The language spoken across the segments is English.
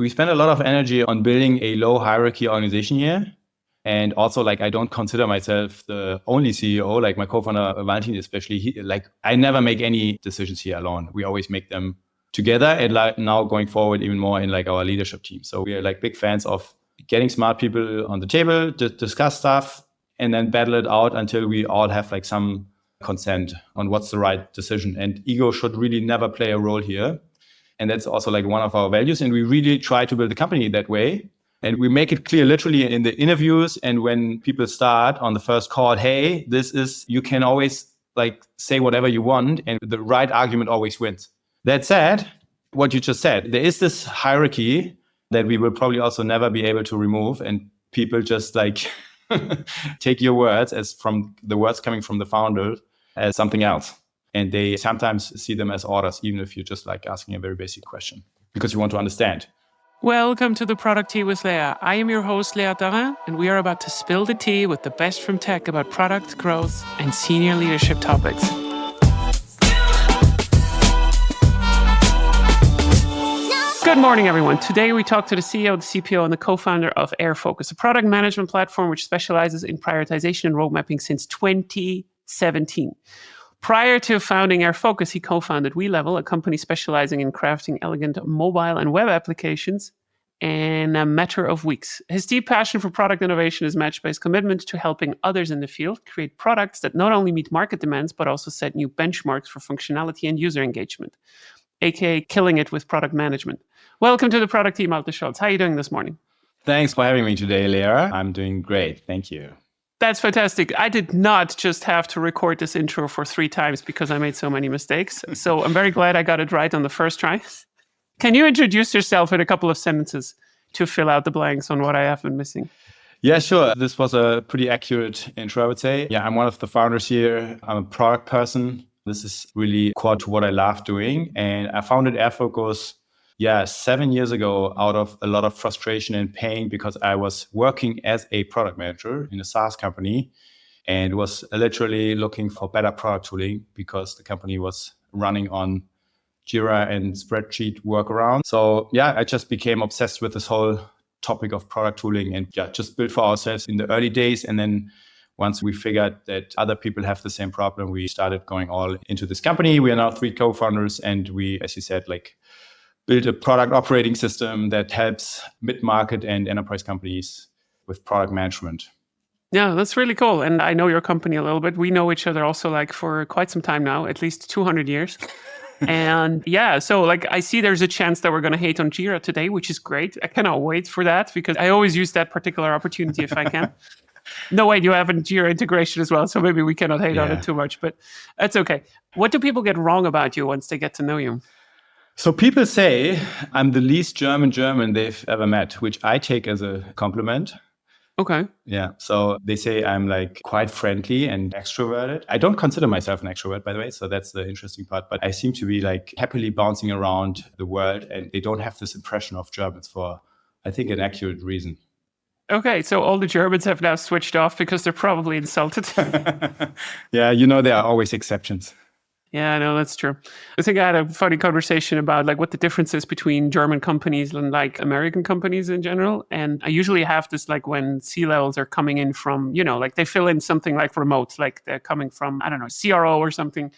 We spend a lot of energy on building a low hierarchy organization here. And also, I don't consider myself the only CEO, like my co-founder, Valentin, especially. I never make any decisions here alone. We always make them together, and now going forward even more in our leadership team. So we are big fans of getting smart people on the table to discuss stuff and then battle it out until we all have some consent on what's the right decision. And ego should really never play a role here. And that's also one of our values. And we really try to build the company that way. And we make it clear literally in the interviews and when people start on the first call, hey, you can always say whatever you want and the right argument always wins. That said, what you just said, there is this hierarchy that we will probably also never be able to remove. And people just take your words as from the words coming from the founder as something else. And they sometimes see them as orders, even if you're just asking a very basic question because you want to understand. Welcome to the Product Tea with Leah. I am your host, Leah Darin, and we are about to spill the tea with the best from tech about product growth and senior leadership topics. Good morning, everyone. Today we talk to the CEO, the CPO, and the co-founder of AirFocus, a product management platform which specializes in prioritization and road mapping since 2017. Prior to founding AirFocus, he co-founded WeLevel, a company specializing in crafting elegant mobile and web applications in a matter of weeks. His deep passion for product innovation is matched by his commitment to helping others in the field create products that not only meet market demands, but also set new benchmarks for functionality and user engagement, aka killing it with product management. Welcome to the product team, Malte Scholz. How are you doing this morning? Thanks for having me today, Leah. I'm doing great. Thank you. That's fantastic. I did not just have to record this intro for 3 times because I made so many mistakes. So I'm very glad I got it right on the first try. Can you introduce yourself in a couple of sentences to fill out the blanks on what I have been missing? Yeah, sure. This was a pretty accurate intro, I would say. Yeah, I'm one of the founders here. I'm a product person. This is really core to what I love doing. And I founded AirFocus 7 years ago out of a lot of frustration and pain because I was working as a product manager in a SaaS company and was literally looking for better product tooling because the company was running on Jira and spreadsheet workaround. So I just became obsessed with this whole topic of product tooling and just built for ourselves in the early days. And then once we figured that other people have the same problem, we started going all into this company. We are now 3 co-founders and we, as you said, build a product operating system that helps mid-market and enterprise companies with product management. Yeah, that's really cool. And I know your company a little bit. We know each other also for quite some time now, at least 200 years. And so I see there's a chance that we're going to hate on Jira today, which is great. I cannot wait for that because I always use that particular opportunity if I can. No, wait, you have a Jira integration as well. So maybe we cannot hate on it too much, but that's okay. What do people get wrong about you once they get to know you? So people say I'm the least German they've ever met, which I take as a compliment. Okay. Yeah. So they say I'm quite friendly and extroverted. I don't consider myself an extrovert, by the way. So that's the interesting part. But I seem to be happily bouncing around the world and they don't have this impression of Germans for, I think, an accurate reason. Okay. So all the Germans have now switched off because they're probably insulted. Yeah. There are always exceptions. Yeah, no, that's true. I think I had a funny conversation about what the difference is between German companies and American companies in general. And I usually have this when C-levels are coming in from, they fill in something remote, they're coming from, I don't know, CRO or something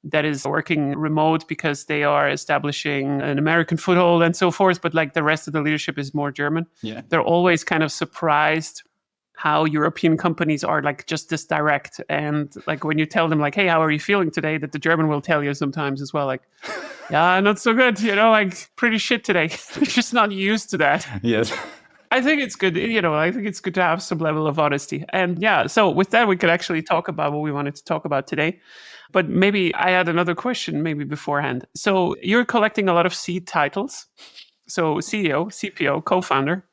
that is working remote because they are establishing an American foothold and so forth. But the rest of the leadership is more German. Yeah. They're always kind of surprised how European companies are just this direct. And when you tell them hey, how are you feeling today? That the German will tell you sometimes as well, yeah, not so good, pretty shit today. They're just not used to that. Yes. I think it's good, I think it's good to have some level of honesty. And so with that, we could actually talk about what we wanted to talk about today. But maybe I had another question maybe beforehand. So you're collecting a lot of C titles. So CEO, CPO, co-founder.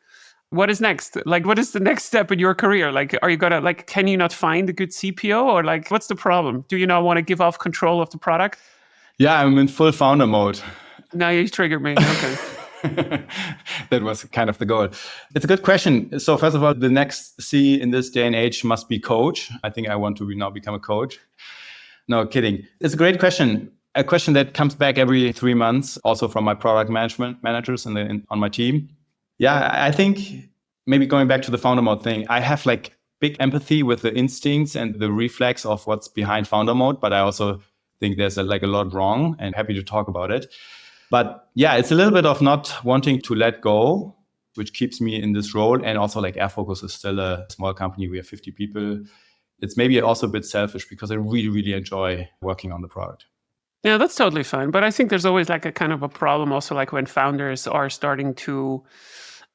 What is next? What is the next step in your career? Are you gonna can you not find a good CPO or what's the problem? Do you not want to give off control of the product? Yeah, I'm in full founder mode. Now you triggered me. Okay. That was kind of the goal. It's a good question. So first of all, the next C in this day and age must be coach. I think I want to now become a coach. No, kidding. It's a great question. a question that comes back every 3 months, also from my product management managers on my team. Yeah, I think maybe going back to the founder mode thing, I have like big empathy with the instincts and the reflex of what's behind founder mode, but I also think there's a lot wrong, and happy to talk about it. But yeah, it's a little bit of not wanting to let go, which keeps me in this role. And also like AirFocus is still a small company. We have 50 people. It's maybe also a bit selfish because I really, really enjoy working on the product. Yeah, that's totally fine. But I think there's always like a kind of a problem also like when founders are starting to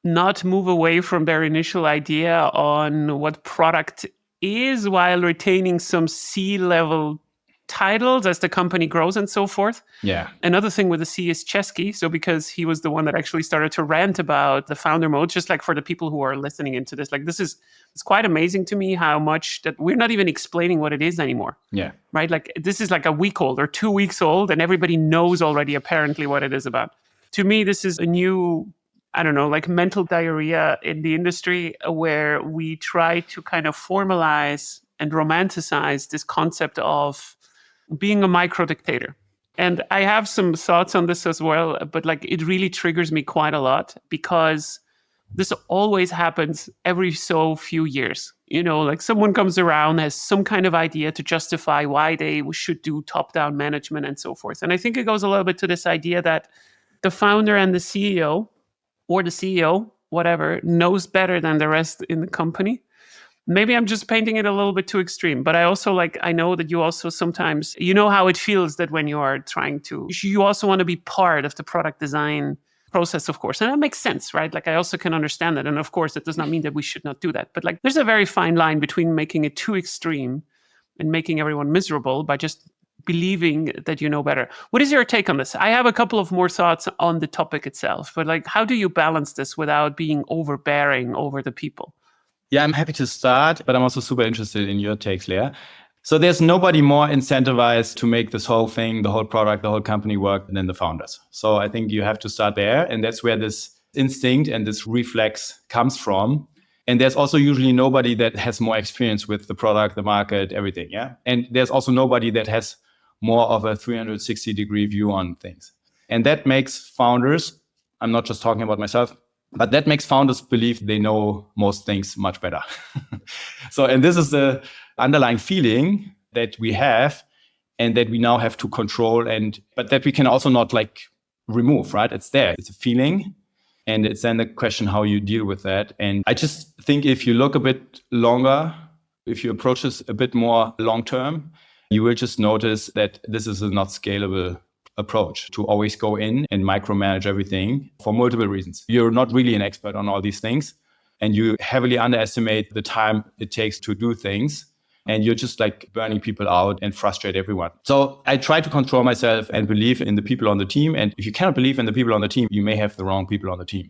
not move away from their initial idea on what product is while retaining some C-level titles as the company grows and so forth. Yeah. Another thing with the C is Chesky. So because he was the one that actually started to rant about the founder mode, just like for the people who are listening into this, like it's quite amazing to me how much that we're not even explaining what it is anymore. Yeah. Right? Like this is like a week old or 2 weeks old and everybody knows already apparently what it is about. To me, this is a new, I don't know, like mental diarrhea in the industry where we try to kind of formalize and romanticize this concept of being a micro dictator. And I have some thoughts on this as well, but like it really triggers me quite a lot because this always happens every so few years. You know, like someone comes around, has some kind of idea to justify why they should do top-down management and so forth. And I think it goes a little bit to this idea that the founder and the CEO or the CEO, whatever, knows better than the rest in the company. Maybe I'm just painting it a little bit too extreme, but I also I know that you also sometimes, you know how it feels that when you are you also want to be part of the product design process, of course. And that makes sense, right? Like I also can understand that. And of course, it does not mean that we should not do that. But like there's a very fine line between making it too extreme and making everyone miserable by just believing that you know better. What is your take on this? I have a couple of more thoughts on the topic itself, but like how do you balance this without being overbearing over the people? Yeah, I'm happy to start, but I'm also super interested in your takes, Leah. So there's nobody more incentivized to make this whole thing, the whole product, the whole company work than the founders. So I think you have to start there. And that's where this instinct and this reflex comes from. And there's also usually nobody that has more experience with the product, the market, everything. Yeah. And there's also nobody that has more of a 360-degree view on things. And that makes founders, I'm not just talking about myself, but that makes founders believe they know most things much better. So, and this is the underlying feeling that we have and that we now have to control, but that we can also not like remove, right? It's there. It's a feeling. And it's then the question how you deal with that. And I just think if you look a bit longer, if you approach this a bit more long term, you will just notice that this is a not scalable approach to always go in and micromanage everything for multiple reasons. You're not really an expert on all these things, and you heavily underestimate the time it takes to do things. And you're just like burning people out and frustrate everyone. So I try to control myself and believe in the people on the team. And if you cannot believe in the people on the team, you may have the wrong people on the team.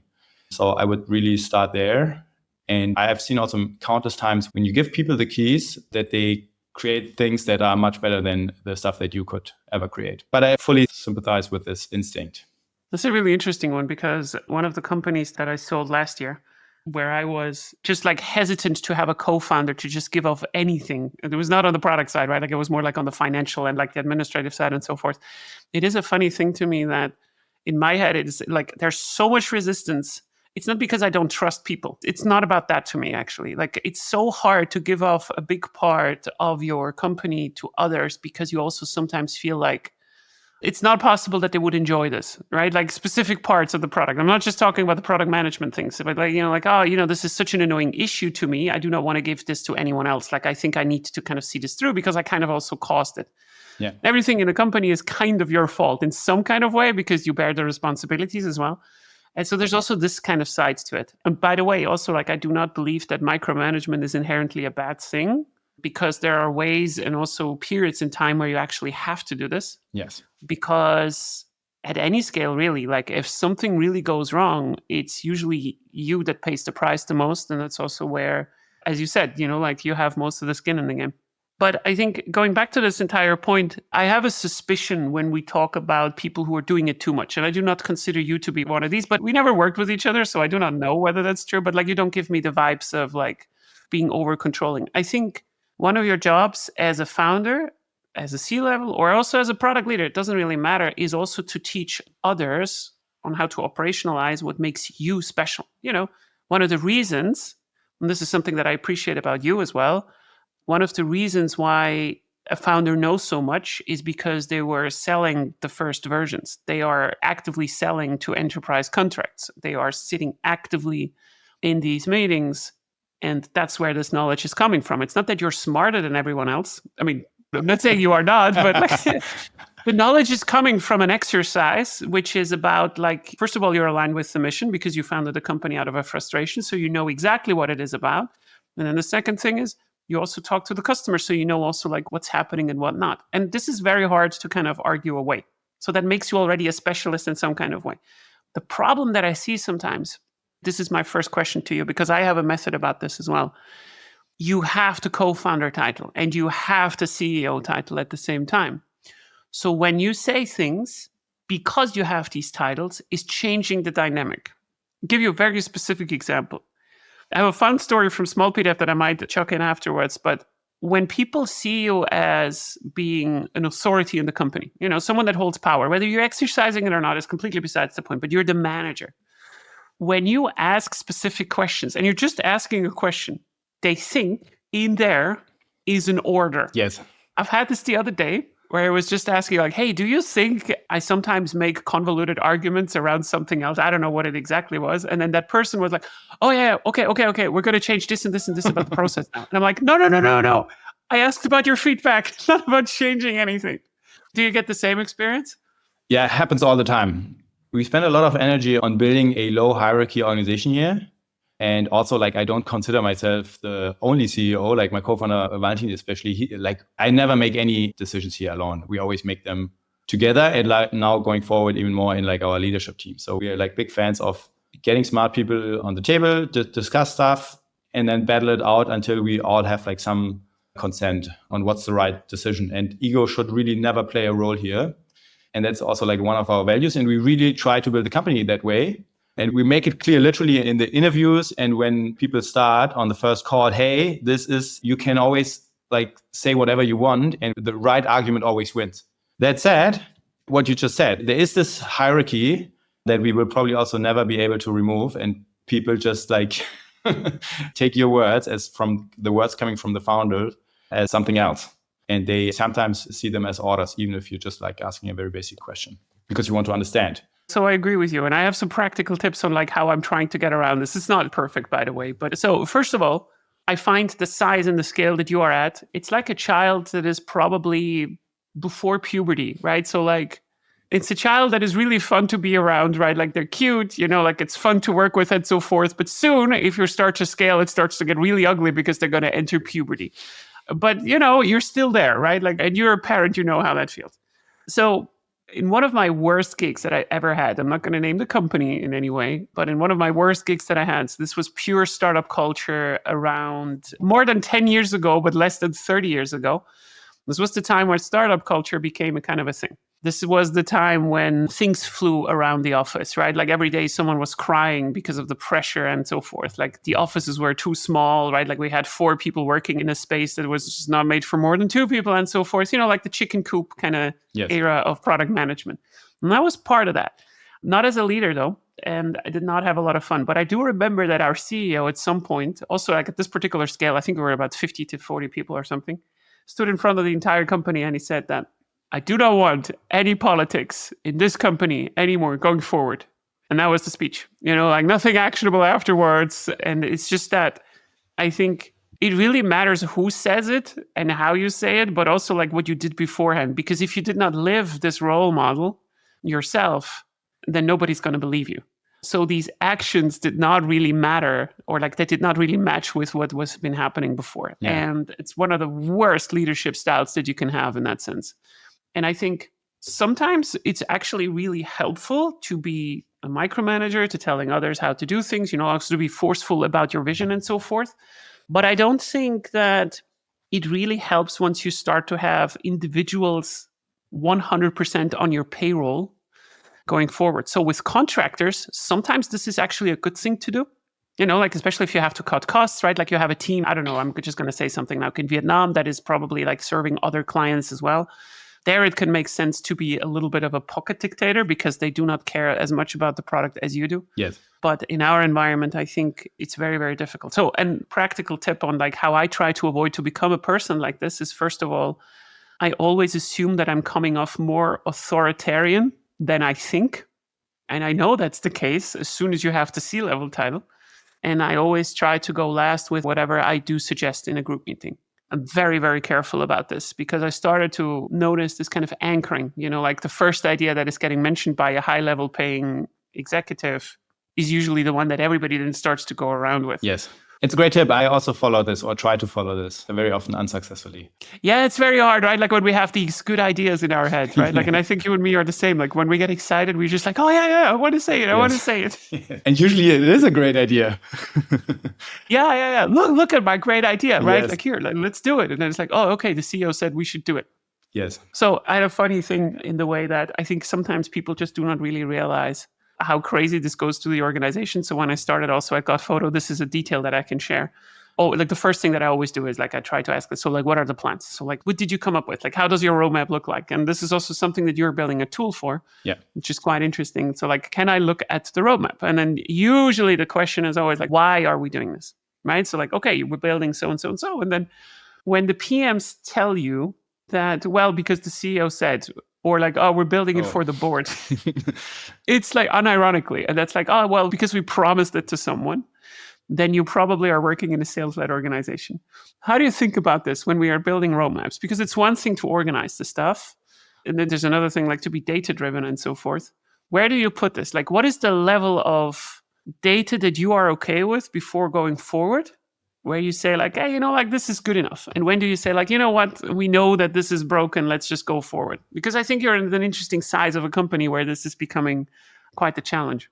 So I would really start there. And I have seen also countless times when you give people the keys that they create things that are much better than the stuff that you could ever create. But I fully sympathize with this instinct. That's a really interesting one because one of the companies that I sold last year, where I was just like hesitant to have a co-founder to just give off anything. It was not on the product side, right? Like it was more like on the financial and like the administrative side and so forth. It is a funny thing to me that in my head, it is like there's so much resistance. It's not because I don't trust people. It's not about that to me, actually. Like it's so hard to give off a big part of your company to others because you also sometimes feel like it's not possible that they would enjoy this, right? Like specific parts of the product. I'm not just talking about the product management things, but like, this is such an annoying issue to me. I do not want to give this to anyone else. Like, I think I need to kind of see this through because I kind of also caused it. Yeah. Everything in a company is kind of your fault in some kind of way because you bear the responsibilities as well. And so there's also this kind of sides to it. And by the way, also, like, I do not believe that micromanagement is inherently a bad thing because there are ways and also periods in time where you actually have to do this. Yes. Because at any scale, really, like if something really goes wrong, it's usually you that pays the price the most. And that's also where, as you said, like you have most of the skin in the game. But I think going back to this entire point, I have a suspicion when we talk about people who are doing it too much. And I do not consider you to be one of these, but we never worked with each other. So I do not know whether that's true. But like, you don't give me the vibes of like being over controlling. I think one of your jobs as a founder as a C-level or also as a product leader, it doesn't really matter, is also to teach others on how to operationalize what makes you special. One of the reasons, and this is something that I appreciate about you as well, one of the reasons why a founder knows so much is because they were selling the first versions. They are actively selling to enterprise contracts. They are sitting actively in these meetings. And that's where this knowledge is coming from. It's not that you're smarter than everyone else. I mean, I'm not saying you are not, but the knowledge is coming from an exercise, which is about first of all, you're aligned with the mission because you founded the company out of a frustration. So you know exactly what it is about. And then the second thing is you also talk to the customer. So you know also what's happening and what not. And this is very hard to kind of argue away. So that makes you already a specialist in some kind of way. The problem that I see sometimes, this is my first question to you because I have a method about this as well. You have the co-founder title and you have the CEO title at the same time. So when you say things, because you have these titles, is changing the dynamic. I'll give you a very specific example. I have a fun story from Small PDF that I might chuck in afterwards, but when people see you as being an authority in the company, someone that holds power, whether you're exercising it or not is completely besides the point, but you're the manager. When you ask specific questions and you're just asking a question, they think in there is an order. Yes. I've had this the other day where I was just asking hey, do you think I sometimes make convoluted arguments around something else? I don't know what it exactly was. And then that person was like, oh yeah, okay. We're going to change this and this and this about the process now. And I'm like, no. I asked about your feedback, not about changing anything. Do you get the same experience? Yeah, it happens all the time. We spend a lot of energy on building a low hierarchy organization here. And also, I don't consider myself the only CEO, my co-founder, Valentin, especially. I never make any decisions here alone. We always make them together. And now going forward, even more in our leadership team. So we are big fans of getting smart people on the table, discuss stuff, and then battle it out until we all have some consent on what's the right decision. And ego should really never play a role here. And that's also one of our values. And we really try to build the company that way. And we make it clear literally in the interviews and when people start on the first call, hey, you can always say whatever you want and the right argument always wins. That said, what you just said, there is this hierarchy that we will probably also never be able to remove. And people just take your words as from the words coming from the founder as something else. And they sometimes see them as orders, even if you're just asking a very basic question because you want to understand. So I agree with you. And I have some practical tips on how I'm trying to get around this. It's not perfect, by the way. But so first of all, I find the size and the scale that you are at, it's like a child that is probably before puberty, right? So it's a child that is really fun to be around, right? They're cute, it's fun to work with and so forth. But soon, if you start to scale, it starts to get really ugly because they're going to enter puberty. But, you're still there, right? And you're a parent, you know how that feels. So in one of my worst gigs that I ever had, I'm not going to name the company in any way, but in one of my worst gigs that I had, so this was pure startup culture around more than 10 years ago, but less than 30 years ago. This was the time where startup culture became a kind of a thing. This was the time when things flew around the office, right? Every day someone was crying because of the pressure and so forth. The offices were too small, right? We had 4 people working in a space that was just not made for more than 2 people and so forth. The chicken coop kind of era of product management. And I was part of that. Not as a leader though. And I did not have a lot of fun. But I do remember that our CEO at some point, also at this particular scale, I think we were about 50 to 40 people or something, stood in front of the entire company and he said that, I do not want any politics in this company anymore going forward. And that was the speech, nothing actionable afterwards. And it's just that I think it really matters who says it and how you say it, but also what you did beforehand. Because if you did not live this role model yourself, then nobody's going to believe you. So these actions did not really matter or they did not really match with what was been happening before. Yeah. And it's one of the worst leadership styles that you can have in that sense. And I think sometimes it's actually really helpful to be a micromanager, to telling others how to do things, also to be forceful about your vision and so forth. But I don't think that it really helps once you start to have individuals 100% on your payroll going forward. So with contractors, sometimes this is actually a good thing to do. like especially if you have to cut costs, right? Like you have a team, I don't know, I'm just going to say something now in Vietnam that is probably like serving other clients as well. There it can make sense to be a little bit of a pocket dictator because they do not care as much about the product as you do. Yes. But in our environment, I think it's very, very difficult. So, and practical tip on like how I try to avoid to become a person like this is, first of all, I always assume that I'm coming off more authoritarian than I think. And I know that's the case as soon as you have the C-level title. And I always try to go last with whatever I do suggest in a group meeting. I'm very, very careful about this because I started to notice this kind of anchoring, like the first idea that is getting mentioned by a high-level paying executive is usually the one that everybody then starts to go around with. Yes. It's a great tip. I also follow this or try to follow this, very often unsuccessfully. Yeah, it's very hard, right? Like when we have these good ideas in our head, right? Like, and I think you and me are the same. Like when we get excited, we're just like, oh yeah, I want to say it. I want to say it. And usually it is a great idea. Yeah. Look at my great idea, right? Yes. Like here, let's do it. And then it's like, oh, okay, the CEO said we should do it. Yes. So I had a funny thing in the way that I think sometimes people just do not really realize how crazy this goes to the organization. So when I started also at GotPhoto, this is a detail that I can share. Oh, like the first thing that I always do is like I try to ask, so like what are the plans? So like what did you come up with? Like how does your roadmap look like? And this is also something that you're building a tool for, which is quite interesting. So like, can I look at the roadmap? And then usually the question is always like, why are we doing this? Right? So like, okay, we're building so and so and so. And then when the PMs tell you that, well, because the CEO said, or like, oh, we're building it for the board. It's like unironically. And that's like, oh, well, because we promised it to someone, then you probably are working in a sales-led organization. How do you think about this when we are building roadmaps? Because it's one thing to organize the stuff. And then there's another thing like to be data-driven and so forth. Where do you put this? Like, what is the level of data that you are okay with before going forward? Where you say like, hey, like this is good enough. And when do you say like, you know what, we know that this is broken, let's just go forward? Because I think you're in an interesting size of a company where this is becoming quite the challenge.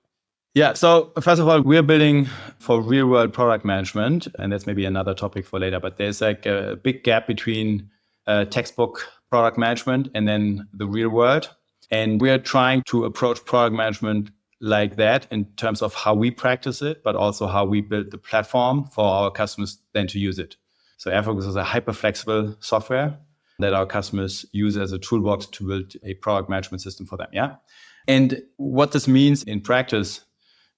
Yeah. So first of all, we're building for real world product management. And that's maybe another topic for later. But there's like a big gap between textbook product management and then the real world. And we're trying to approach product management like that in terms of how we practice it, but also how we build the platform for our customers then to use it. So AirFocus is a hyper flexible software that our customers use as a toolbox to build a product management system for them. Yeah. And what this means in practice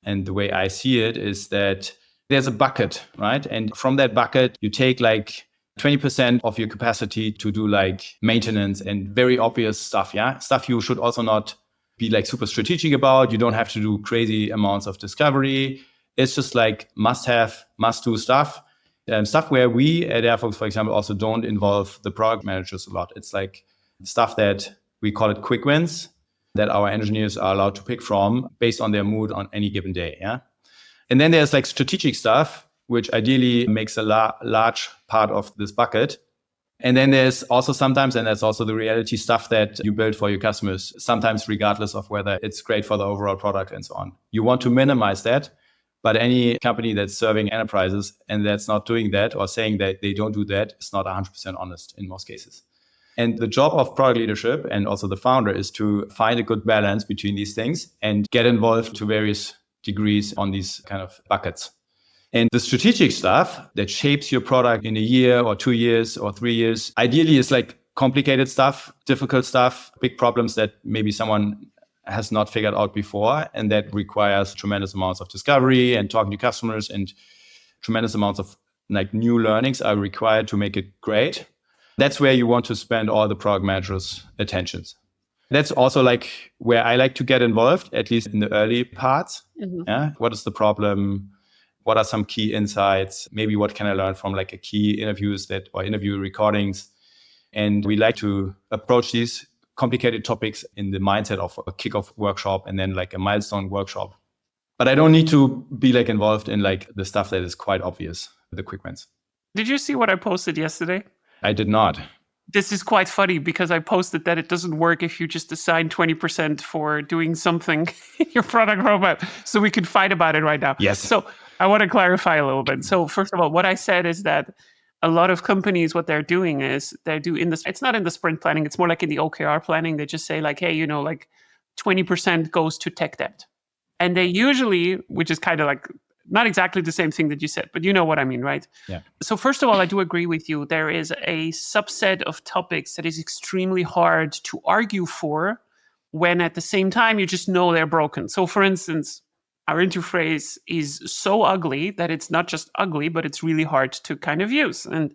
and the way I see it is that there's a bucket, right? And from that bucket, you take like 20% of your capacity to do like maintenance and very obvious stuff. Yeah. Stuff you should also not be like super strategic about. You don't have to do crazy amounts of discovery. It's just like must have, must do stuff. Stuff where we at AirFocus, for example, also don't involve the product managers a lot. It's like stuff that we call it quick wins that our engineers are allowed to pick from based on their mood on any given day. Yeah. And then there's like strategic stuff, which ideally makes a large part of this bucket. And then there's also sometimes, and that's also the reality, stuff that you build for your customers, sometimes regardless of whether it's great for the overall product and so on. You want to minimize that, but any company that's serving enterprises and that's not doing that or saying that they don't do that is not 100% honest in most cases. And the job of product leadership and also the founder is to find a good balance between these things and get involved to various degrees on these kind of buckets. And the strategic stuff that shapes your product in a year or 2 years or 3 years, ideally is like complicated stuff, difficult stuff, big problems that maybe someone has not figured out before. And that requires tremendous amounts of discovery and talking to customers, and tremendous amounts of like new learnings are required to make it great. That's where you want to spend all the product managers' attentions. That's also like where I like to get involved, at least in the early parts. Mm-hmm. Yeah. What is the problem? What are some key insights? Maybe what can I learn from like a key interviews or interview recordings? And we like to approach these complicated topics in the mindset of a kickoff workshop and then like a milestone workshop. But I don't need to be like involved in like the stuff that is quite obvious, the quick wins. Did you see what I posted yesterday? I did not. This is quite funny because I posted that it doesn't work if you just assign 20% for doing something in your product roadmap. So we could fight about it right now. Yes. So I want to clarify a little bit. So first of all, what I said is that a lot of companies, what they're doing is it's not in the sprint planning. It's more like in the OKR planning. They just say like, hey, like 20% goes to tech debt. And they usually, which is kind of like Not exactly the same thing that you said, but you know what I mean, right? Yeah. So first of all, I do agree with you. There is a subset of topics that is extremely hard to argue for when at the same time you just know they're broken. So for instance, our interface is so ugly that it's not just ugly, but it's really hard to kind of use. And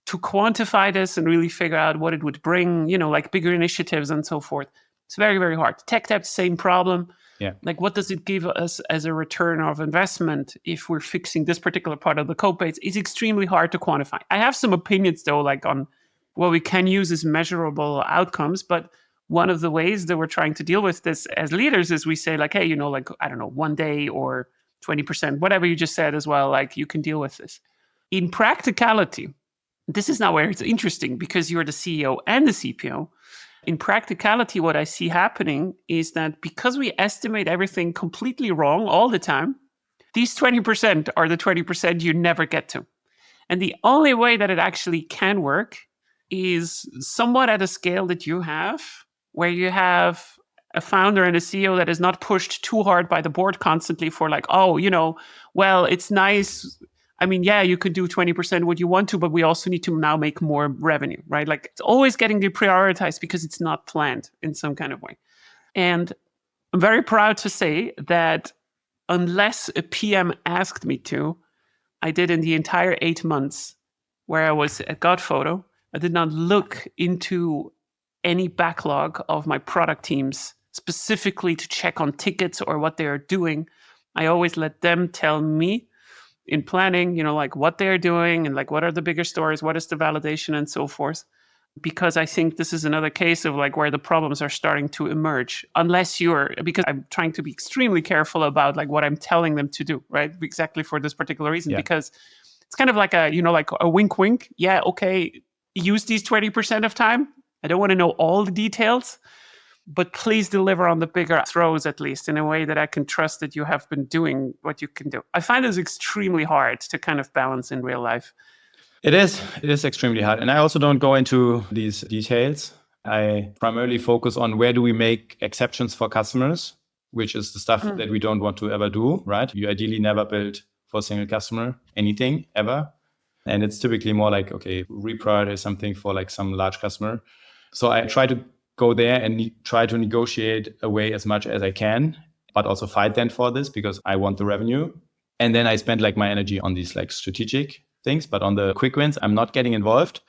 to quantify this and really figure out what it would bring, like bigger initiatives and so forth, it's very, very hard. Tech debt, same problem. Yeah. Like, what does it give us as a return of investment if we're fixing this particular part of the code base? It's extremely hard to quantify. I have some opinions, though, like on what we can use as measurable outcomes. But one of the ways that we're trying to deal with this as leaders is we say, like, hey, like, I don't know, 1 day or 20%, whatever you just said as well, like, you can deal with this. In practicality, this is now where it's interesting because you're the CEO and the CPO. In practicality, what I see happening is that because we estimate everything completely wrong all the time, these 20% are the 20% you never get to. And the only way that it actually can work is somewhat at a scale that you have, where you have a founder and a CEO that is not pushed too hard by the board constantly for like, oh, well, it's nice. I mean, yeah, you could do 20% what you want to, but we also need to now make more revenue, right? Like it's always getting deprioritized because it's not planned in some kind of way. And I'm very proud to say that unless a PM asked me to, I did in the entire 8 months where I was at Godphoto, I did not look into any backlog of my product teams specifically to check on tickets or what they are doing. I always let them tell me in planning, like what they're doing and like what are the bigger stories, what is the validation and so forth. Because I think this is another case of like where the problems are starting to emerge, because I'm trying to be extremely careful about like what I'm telling them to do, right? Exactly for this particular reason, because it's kind of like like a wink, wink. Yeah, okay, use these 20% of time. I don't want to know all the details, but please deliver on the bigger throws, at least in a way that I can trust that you have been doing what you can do. I find this extremely hard to kind of balance in real life. It is extremely hard. And I also don't go into these details. I primarily focus on where do we make exceptions for customers, which is the stuff that we don't want to ever do, right? You ideally never build for a single customer anything ever. And it's typically more like, okay, reprioritize something for like some large customer. So I try to go there and try to negotiate away as much as I can, but also fight then for this because I want the revenue. And then I spend like my energy on these like strategic things, but on the quick wins, I'm not getting involved.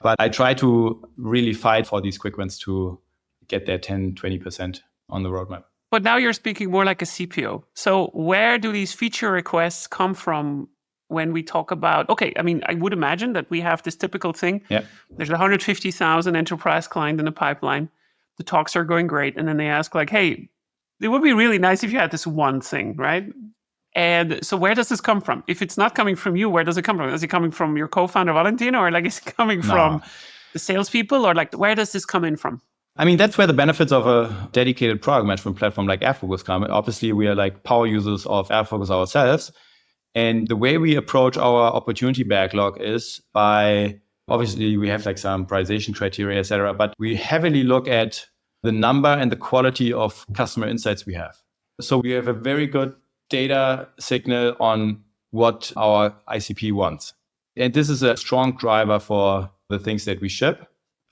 But I try to really fight for these quick wins to get their 10, 20% on the roadmap. But now you're speaking more like a CPO. So where do these feature requests come from when we talk about, okay, I mean, I would imagine that we have this typical thing. Yeah. There's 150,000 enterprise client in the pipeline. The talks are going great. And then they ask like, hey, it would be really nice if you had this one thing, right? And so where does this come from? If it's not coming from you, where does it come from? Is it coming from your co-founder, Valentino, or like is it coming from the salespeople, or like where does this come in from? I mean, that's where the benefits of a dedicated product management platform like AirFocus come. Obviously, we are like power users of AirFocus ourselves. And the way we approach our opportunity backlog is by, obviously, we have like some prioritization criteria, et cetera, but we heavily look at the number and the quality of customer insights we have. So we have a very good data signal on what our ICP wants. And this is a strong driver for the things that we ship,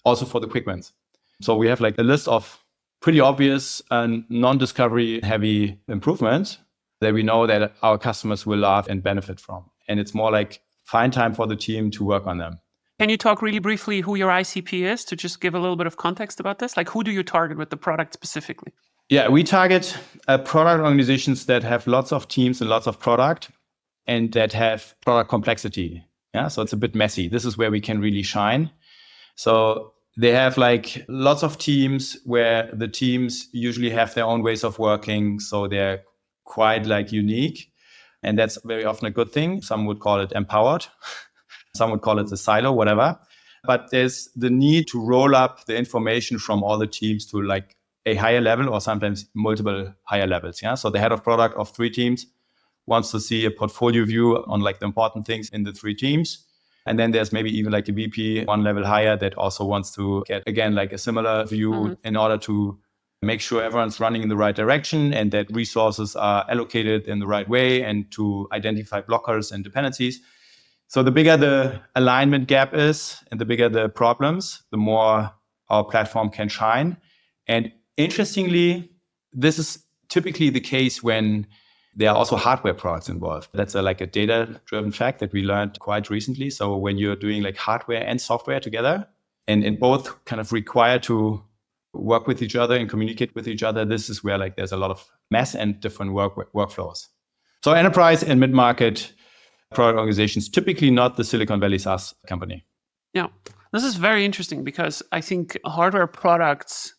also for the quick wins. So we have like a list of pretty obvious and non-discovery heavy improvements that we know that our customers will love and benefit from. And it's more like find time for the team to work on them. Can you talk really briefly who your ICP is to just give a little bit of context about this? Like who do you target with the product specifically? Yeah, we target product organizations that have lots of teams and lots of product and that have product complexity. Yeah, so it's a bit messy. This is where we can really shine. So they have like lots of teams where the teams usually have their own ways of working. So they're quite like unique. And that's very often a good thing. Some would call it empowered. Some would call it a silo, whatever. But there's the need to roll up the information from all the teams to like a higher level or sometimes multiple higher levels. Yeah. So the head of product of 3 teams wants to see a portfolio view on like the important things in the 3 teams. And then there's maybe even like a VP 1 level higher that also wants to get, again, like a similar view in order to make sure everyone's running in the right direction and that resources are allocated in the right way, and to identify blockers and dependencies. So the bigger the alignment gap is and the bigger the problems, the more our platform can shine. And interestingly, this is typically the case when there are also hardware products involved. That's like a data-driven fact that we learned quite recently. So when you're doing like hardware and software together, and both kind of require to work with each other and communicate with each other, this is where like there's a lot of mess and different workflows. So enterprise and mid-market product organizations, typically not the Silicon Valley SaaS company. Yeah, this is very interesting because I think hardware products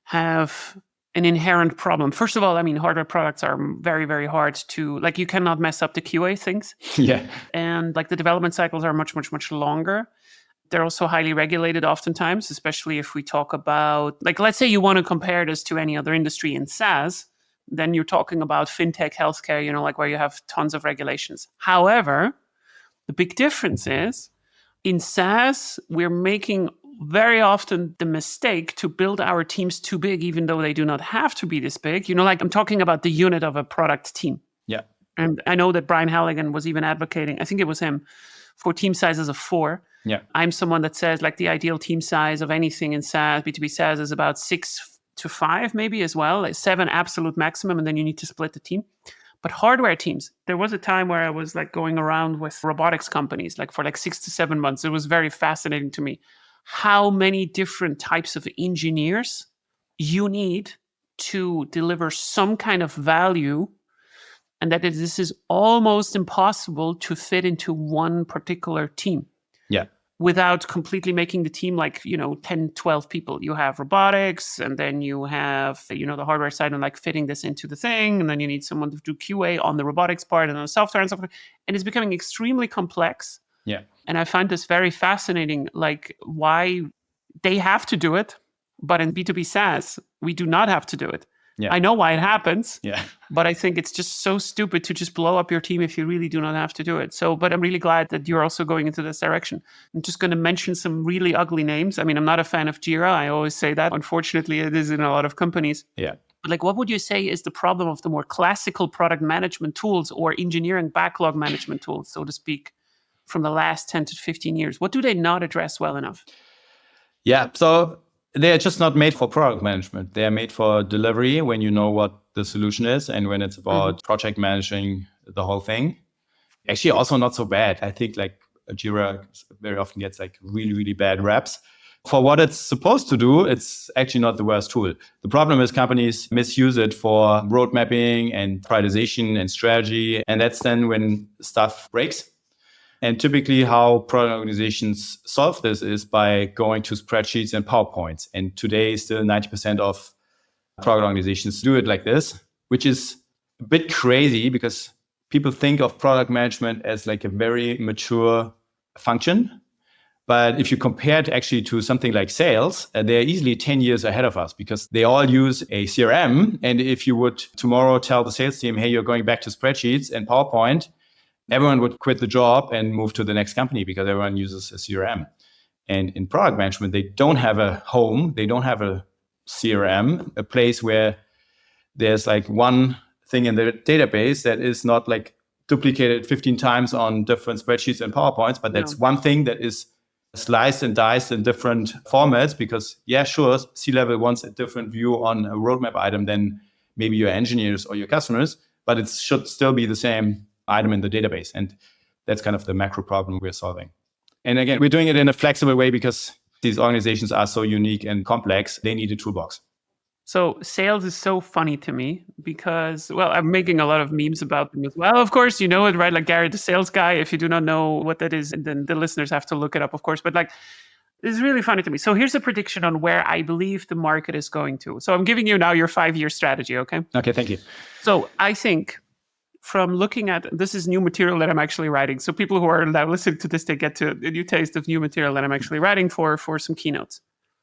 have an inherent problem. First of all, I mean, hardware products are very, very hard to, like, you cannot mess up the QA things. Yeah. And like the development cycles are much, much, much longer. They're also highly regulated oftentimes, especially if we talk about, like, let's say you want to compare this to any other industry in SaaS, then you're talking about fintech, healthcare, like where you have tons of regulations. However, the big difference is in SaaS, we're making very often the mistake to build our teams too big, even though they do not have to be this big. Like I'm talking about the unit of a product team. Yeah. And I know that Brian Halligan was even advocating, I think it was him, for team sizes of 4. Yeah. I'm someone that says like the ideal team size of anything in SaaS, B2B SaaS, is about 6 to 5 maybe as well, like 7 absolute maximum, and then you need to split the team. But hardware teams, there was a time where I was like going around with robotics companies, like for like 6 to 7 months. It was very fascinating to me how many different types of engineers you need to deliver some kind of value, and that this is almost impossible to fit into one particular team. Yeah. Without completely making the team like, 10, 12 people. You have robotics, and then you have, the hardware side and like fitting this into the thing. And then you need someone to do QA on the robotics part and on the software and stuff. And it's becoming extremely complex. Yeah. And I find this very fascinating, like why they have to do it. But in B2B SaaS, we do not have to do it. Yeah. I know why it happens. Yeah. But I think it's just so stupid to just blow up your team if you really do not have to do it. So, but I'm really glad that you're also going into this direction. I'm just going to mention some really ugly names. I mean, I'm not a fan of Jira. I always say that. Unfortunately, it is in a lot of companies. Yeah. But like, what would you say is the problem of the more classical product management tools or engineering backlog management tools, so to speak, from the last 10 to 15 years? What do they not address well enough? Yeah. So they're just not made for product management. They're made for delivery when you know what the solution is and when it's about project managing the whole thing. Actually, also not so bad. I think like Jira very often gets like really, really bad reps. For what it's supposed to do, it's actually not the worst tool. The problem is companies misuse it for road mapping and prioritization and strategy. And that's then when stuff breaks. And typically how product organizations solve this is by going to spreadsheets and PowerPoints. And today, still 90% of product organizations do it like this, which is a bit crazy because people think of product management as like a very mature function. But if you compare it actually to something like sales, they're easily 10 years ahead of us because they all use a CRM. And if you would tomorrow tell the sales team, hey, you're going back to spreadsheets and PowerPoint, everyone would quit the job and move to the next company because everyone uses a CRM. And in product management, they don't have a home. They don't have a CRM, a place where there's like one thing in the database that is not like duplicated 15 times on different spreadsheets and PowerPoints, but that's one thing that is sliced and diced in different formats because, yeah, sure, C-level wants a different view on a roadmap item than maybe your engineers or your customers, but it should still be the same item in the database. And that's kind of the macro problem we're solving. And again, we're doing it in a flexible way because these organizations are so unique and complex. They need a toolbox. So sales is so funny to me because, well, I'm making a lot of memes about them as well. Of course, you know it, right? Like Gary, the sales guy. If you do not know what that is, then the listeners have to look it up, of course. But like, it's really funny to me. So here's a prediction on where I believe the market is going to. So I'm giving you now your 5-year strategy, okay? Okay, thank you. So I think from looking at, this is new material that I'm actually writing. So people who are now listening to this, they get to a new taste of new material that I'm actually writing for some keynotes.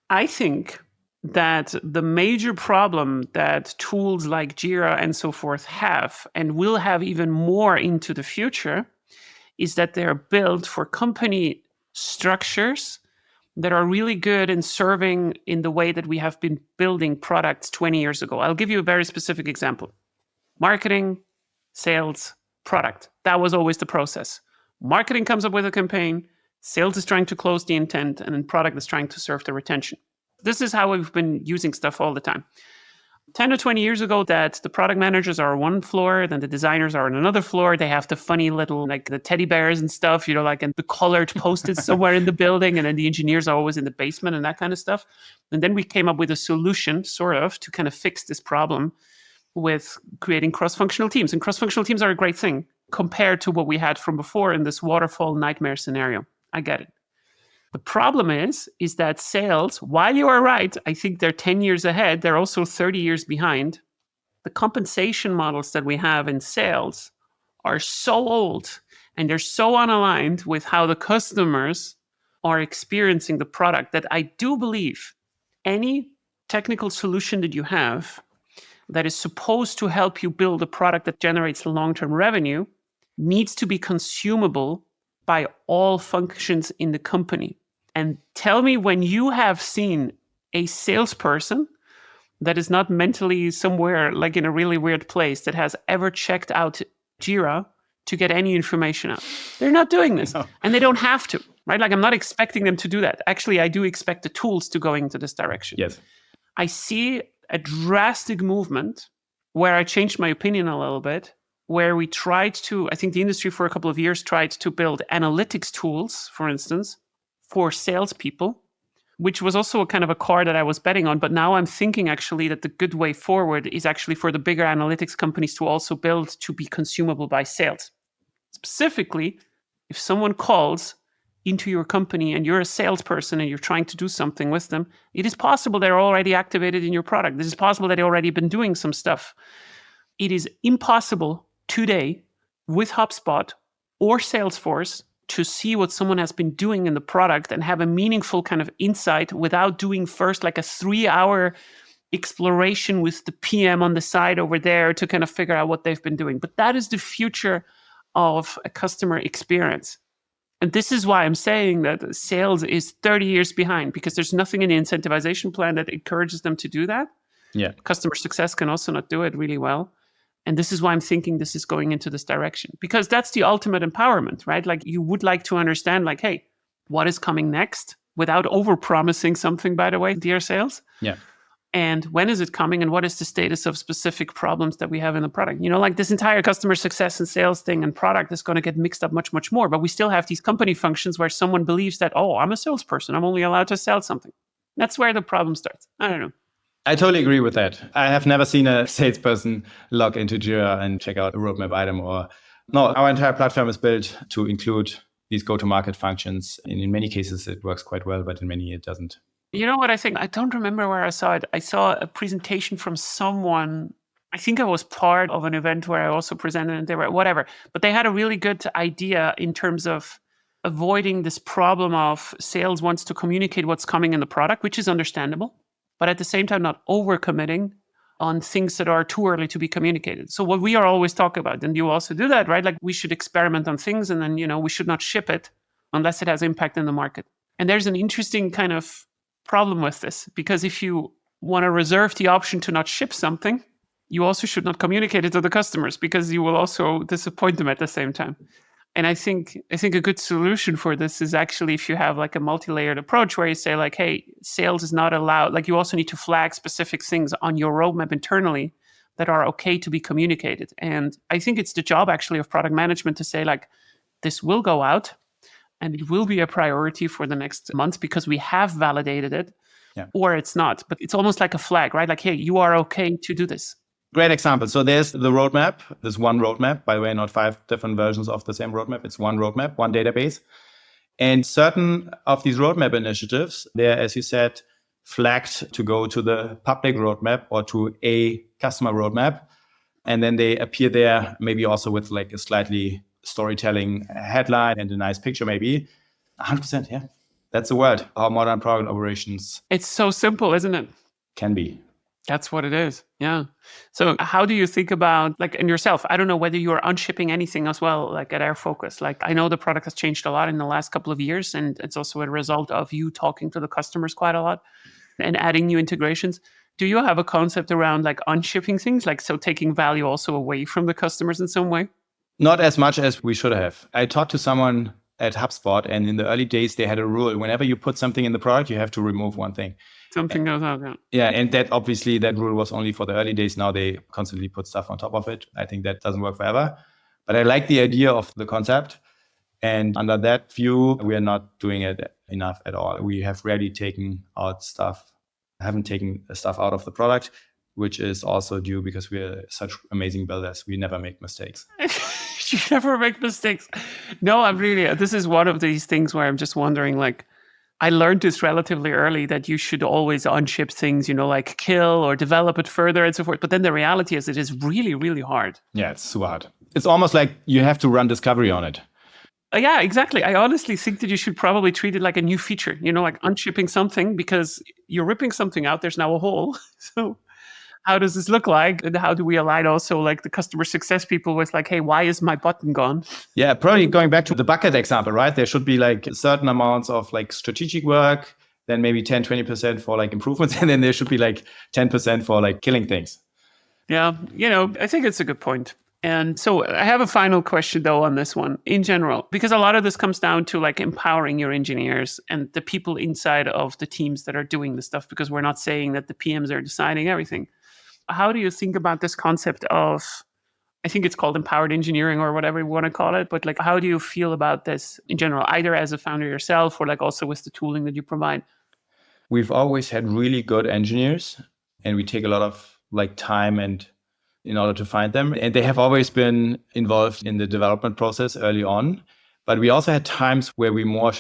I think that the major problem that tools like Jira and so forth have, and will have even more into the future, is that they're built for company structures that are really good in serving in the way that we have been building products 20 years ago. I'll give you a very specific example. Marketing, sales, product. That was always the process. Marketing comes up with a campaign, sales is trying to close the intent, and then product is trying to serve the retention. This is how we've been using stuff all the time. 10 to 20 years ago, that the product managers are on one floor, then the designers are on another floor. They have the funny little, like the teddy bears and stuff, like, and the colored post-its somewhere in the building. And then the engineers are always in the basement and that kind of stuff. And then we came up with a solution, sort of, to kind of fix this problem with creating cross-functional teams. And cross-functional teams are a great thing compared to what we had from before in this waterfall nightmare scenario. I get it. The problem is that sales, while you are right, I think they're 10 years ahead, they're also 30 years behind. The compensation models that we have in sales are so old and they're so unaligned with how the customers are experiencing the product that I do believe any technical solution that you have that is supposed to help you build a product that generates long-term revenue needs to be consumable by all functions in the company. And tell me when you have seen a salesperson that is not mentally somewhere like in a really weird place that has ever checked out Jira to get any information out. They're not doing this. No. And they don't have to, right? Like I'm not expecting them to do that. Actually, I do expect the tools to go into this direction. Yes. I see a drastic movement where I changed my opinion a little bit, where we tried to, I think the industry for a couple of years tried to build analytics tools, for instance, for salespeople, which was also a kind of a car that I was betting on. But now I'm thinking actually that the good way forward is actually for the bigger analytics companies to also build to be consumable by sales. Specifically, if someone calls into your company and you're a salesperson and you're trying to do something with them, it is possible they're already activated in your product. It is possible that they've already been doing some stuff. It is impossible today with HubSpot or Salesforce to see what someone has been doing in the product and have a meaningful kind of insight without doing first like a 3-hour exploration with the PM on the side over there to kind of figure out what they've been doing. But that is the future of a customer experience. And this is why I'm saying that sales is 30 years behind, because there's nothing in the incentivization plan that encourages them to do that. Yeah. Customer success can also not do it really well. And this is why I'm thinking this is going into this direction, because that's the ultimate empowerment, right? Like you would like to understand like, hey, what is coming next without over-promising something, by the way, dear sales? Yeah. And when is it coming and what is the status of specific problems that we have in the product? Like this entire customer success and sales thing and product is going to get mixed up much, much more. But we still have these company functions where someone believes that, oh, I'm a salesperson, I'm only allowed to sell something. That's where the problem starts. I don't know. I totally agree with that. I have never seen a salesperson log into Jira and check out a roadmap item no, our entire platform is built to include these go-to-market functions. And in many cases, it works quite well, but in many, it doesn't. You know what I think? I don't remember where I saw it. I saw a presentation from someone. I think I was part of an event where I also presented and they were whatever. But they had a really good idea in terms of avoiding this problem of sales wants to communicate what's coming in the product, which is understandable, but at the same time, not overcommitting on things that are too early to be communicated. So what we are always talking about, and you also do that, right? Like we should experiment on things and then, we should not ship it unless it has impact in the market. And there's an interesting kind of problem with this, because if you want to reserve the option to not ship something, you also should not communicate it to the customers because you will also disappoint them at the same time. And I think a good solution for this is actually if you have like a multi-layered approach where you say like, hey, sales is not allowed. Like you also need to flag specific things on your roadmap internally that are okay to be communicated. And I think it's the job actually of product management to say like, this will go out and it will be a priority for the next month because we have validated it, or it's not. But it's almost like a flag, right? Like, hey, you are okay to do this. Great example. So there's the roadmap. There's one roadmap, by the way, not 5 different versions of the same roadmap. It's one roadmap, one database. And certain of these roadmap initiatives, they're, as you said, flagged to go to the public roadmap or to a customer roadmap. And then they appear there maybe also with like a slightly storytelling headline and a nice picture maybe. 100%, yeah. That's the word, how modern product operations. It's so simple, isn't it? Can be. That's what it is. Yeah. So how do you think about like in yourself? I don't know whether you are unshipping anything as well, like at AirFocus. Like I know the product has changed a lot in the last couple of years, and it's also a result of you talking to the customers quite a lot and adding new integrations. Do you have a concept around like unshipping things? Like so taking value also away from the customers in some way? Not as much as we should have. I talked to someone at HubSpot, and in the early days, they had a rule. Whenever you put something in the product, you have to remove one thing. Something goes out, yeah. Yeah, and that obviously that rule was only for the early days. Now they constantly put stuff on top of it. I think that doesn't work forever. But I like the idea of the concept. And under that view, we are not doing it enough at all. We have rarely taken out stuff, haven't taken stuff out of the product, which is also due because we're such amazing builders. We never make mistakes. You never make mistakes. No, I'm really, this is one of these things where I'm just wondering, like, I learned this relatively early that you should always unship things, like kill or develop it further and so forth. But then the reality is it is really, really hard. Yeah, it's super hard. It's almost like you have to run discovery on it. Yeah, exactly. I honestly think that you should probably treat it like a new feature, like unshipping something because you're ripping something out. There's now a hole. So how does this look like? And how do we align also like the customer success people with like, hey, why is my button gone? Yeah, probably going back to the bucket example, right? There should be like certain amounts of like strategic work, then maybe 10, 20% for like improvements. And then there should be like 10% for like killing things. Yeah, I think it's a good point. And so I have a final question though on this one in general, because a lot of this comes down to like empowering your engineers and the people inside of the teams that are doing the stuff, because we're not saying that the PMs are deciding everything. How do you think about this concept of, I think it's called empowered engineering or whatever you want to call it, but like, how do you feel about this in general, either as a founder yourself or like also with the tooling that you provide? We've always had really good engineers and we take a lot of like time and in order to find them. And they have always been involved in the development process early on. But we also had times where we more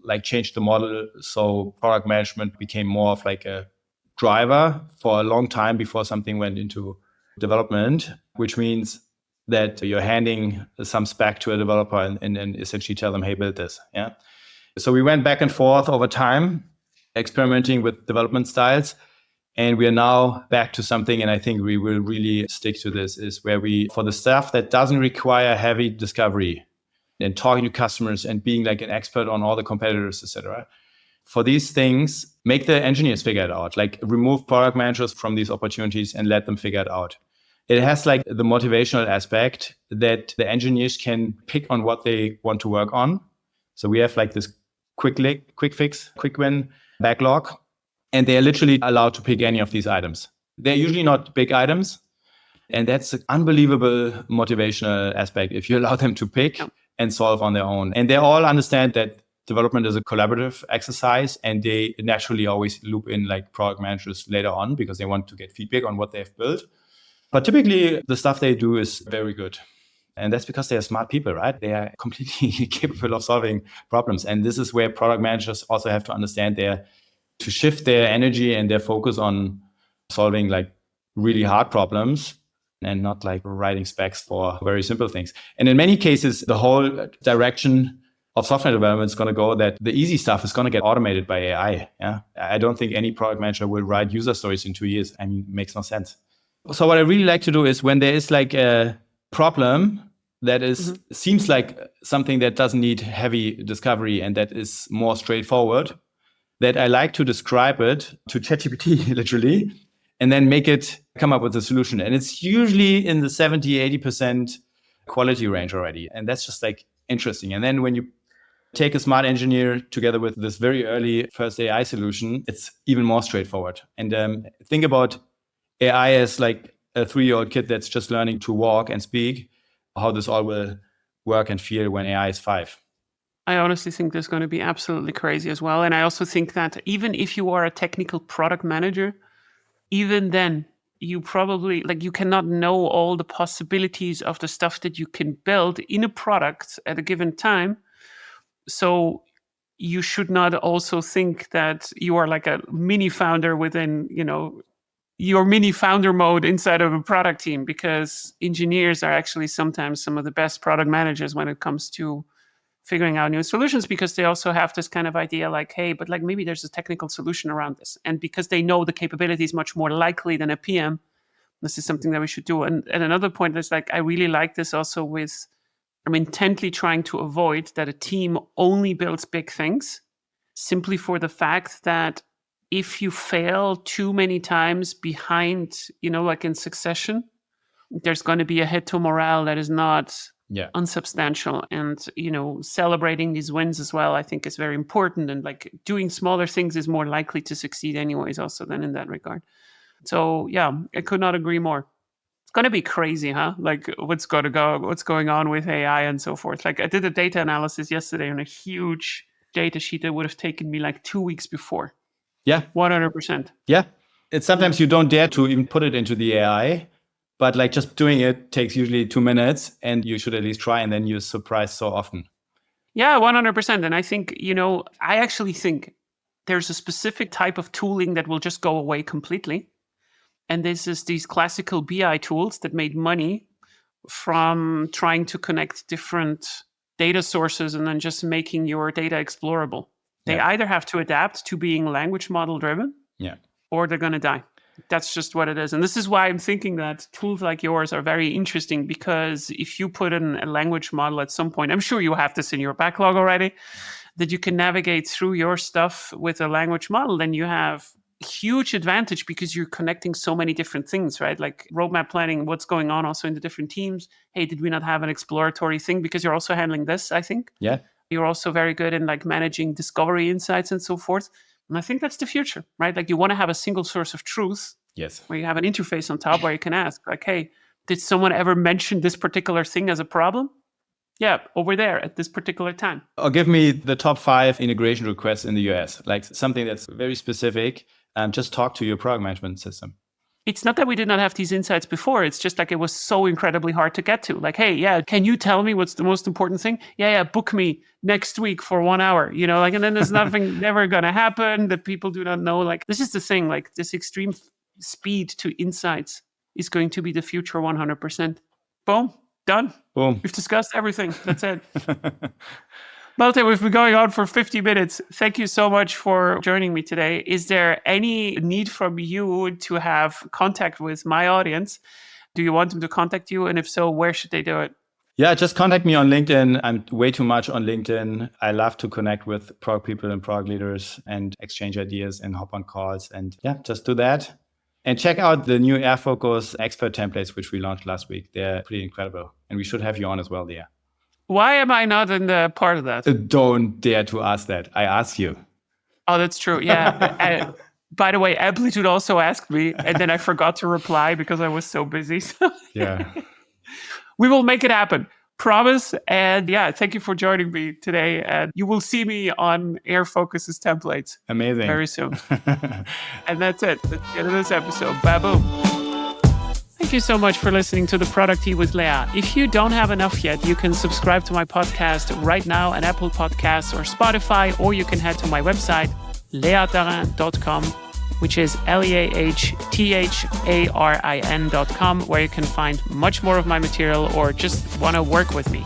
like changed the model. So product management became more of like a driver for a long time before something went into development, which means that you're handing some spec to a developer and essentially tell them, hey, build this. Yeah. So we went back and forth over time, experimenting with development styles. And we are now back to something, and I think we will really stick to this, is where we, for the stuff that doesn't require heavy discovery and talking to customers and being like an expert on all the competitors, etc. For these things, make the engineers figure it out, like remove product managers from these opportunities and let them figure it out. It has like the motivational aspect that the engineers can pick on what they want to work on. So we have like this quick fix, quick win backlog. And they are literally allowed to pick any of these items. They're usually not big items. And that's an unbelievable motivational aspect if you allow them to pick and solve on their own. And they all understand that development is a collaborative exercise, and they naturally always loop in like product managers later on because they want to get feedback on what they've built. But typically the stuff they do is very good. And that's because they're smart people, right? They are completely capable of solving problems. And this is where product managers also have to understand to shift their energy and their focus on solving like really hard problems and not like writing specs for very simple things. And in many cases, the whole direction of software development is going to go that the easy stuff is going to get automated by AI. Yeah, I don't think any product manager will write user stories in 2 years. I mean, it makes no sense. So what I really like to do is when there is like a problem that is seems like something that doesn't need heavy discovery and that is more straightforward, that I like to describe it to ChatGPT literally, and then make it come up with a solution. And it's usually in the 70, 80% quality range already. And that's just like interesting. And then when you take a smart engineer together with this very early first AI solution, it's even more straightforward. And think about AI as like a 3-year-old kid that's just learning to walk and speak, how this all will work and feel when AI is 5. I honestly think this is going to be absolutely crazy as well. And I also think that even if you are a technical product manager, even then you probably like you cannot know all the possibilities of the stuff that you can build in a product at a given time. So you should not also think that you are like a mini founder within, your mini founder mode inside of a product team, because engineers are actually sometimes some of the best product managers when it comes to figuring out new solutions because they also have this kind of idea like, hey, but like maybe there's a technical solution around this. And because they know the capability is much more likely than a PM, this is something that we should do. And another point is like, I really like this also with, I'm intently trying to avoid that a team only builds big things simply for the fact that if you fail too many times behind, like in succession, there's going to be a hit to morale that is not unsubstantial. And, celebrating these wins as well, I think is very important. And like doing smaller things is more likely to succeed anyways, also then in that regard. So yeah, I could not agree more. It's going to be crazy, huh? Like what's going on with AI and so forth. Like I did a data analysis yesterday on a huge data sheet that would have taken me like 2 weeks before. Yeah. 100%. Yeah. It's sometimes you don't dare to even put it into the AI, but like just doing it takes usually 2 minutes and you should at least try, and then you're surprised so often. Yeah, 100%. And I think, I actually think there's a specific type of tooling that will just go away completely. And this is these classical BI tools that made money from trying to connect different data sources and then just making your data explorable. They either have to adapt to being language model driven, or they're going to die. That's just what it is. And this is why I'm thinking that tools like yours are very interesting, because if you put in a language model at some point, I'm sure you have this in your backlog already, that you can navigate through your stuff with a language model, then you have huge advantage because you're connecting so many different things, right? Like roadmap planning, what's going on also in the different teams. Hey, did we not have an exploratory thing? Because you're also handling this, I think. Yeah. You're also very good in like managing discovery insights and so forth. And I think that's the future, right? Like you want to have a single source of truth. Yes. Where you have an interface on top where you can ask like, hey, did someone ever mention this particular thing as a problem? Yeah, over there at this particular time. Or give me the top 5 integration requests in the US, like something that's very specific. Just talk to your product management system. It's not that we did not have these insights before. It's just like it was so incredibly hard to get to. Like, hey, can you tell me what's the most important thing? Yeah, book me next week for 1 hour. And then there's nothing never going to happen that people do not know. Like, this is the thing. Like, this extreme speed to insights is going to be the future 100%. Boom, done. Boom. We've discussed everything. That's it. Malte, we've been going on for 50 minutes. Thank you so much for joining me today. Is there any need from you to have contact with my audience? Do you want them to contact you? And if so, where should they do it? Yeah, just contact me on LinkedIn. I'm way too much on LinkedIn. I love to connect with product people and product leaders and exchange ideas and hop on calls. And yeah, just do that. And check out the new AirFocus expert templates, which we launched last week. They're pretty incredible. And we should have you on as well there. Why am I not in the part of that? Don't dare to ask that. I ask you. Oh, that's true. Yeah. By the way, Amplitude also asked me, and then I forgot to reply because I was so busy. Yeah. We will make it happen. Promise. And yeah, thank you for joining me today. And you will see me on AirFocus's templates. Amazing. Very soon. And that's it. That's the end of this episode. Baboom. Thank you so much for listening to The Product Tea with Lea. If you don't have enough yet, you can subscribe to my podcast right now on Apple Podcasts or Spotify, or you can head to my website, leatarin.com, which is leahtharin.com, where you can find much more of my material or just want to work with me.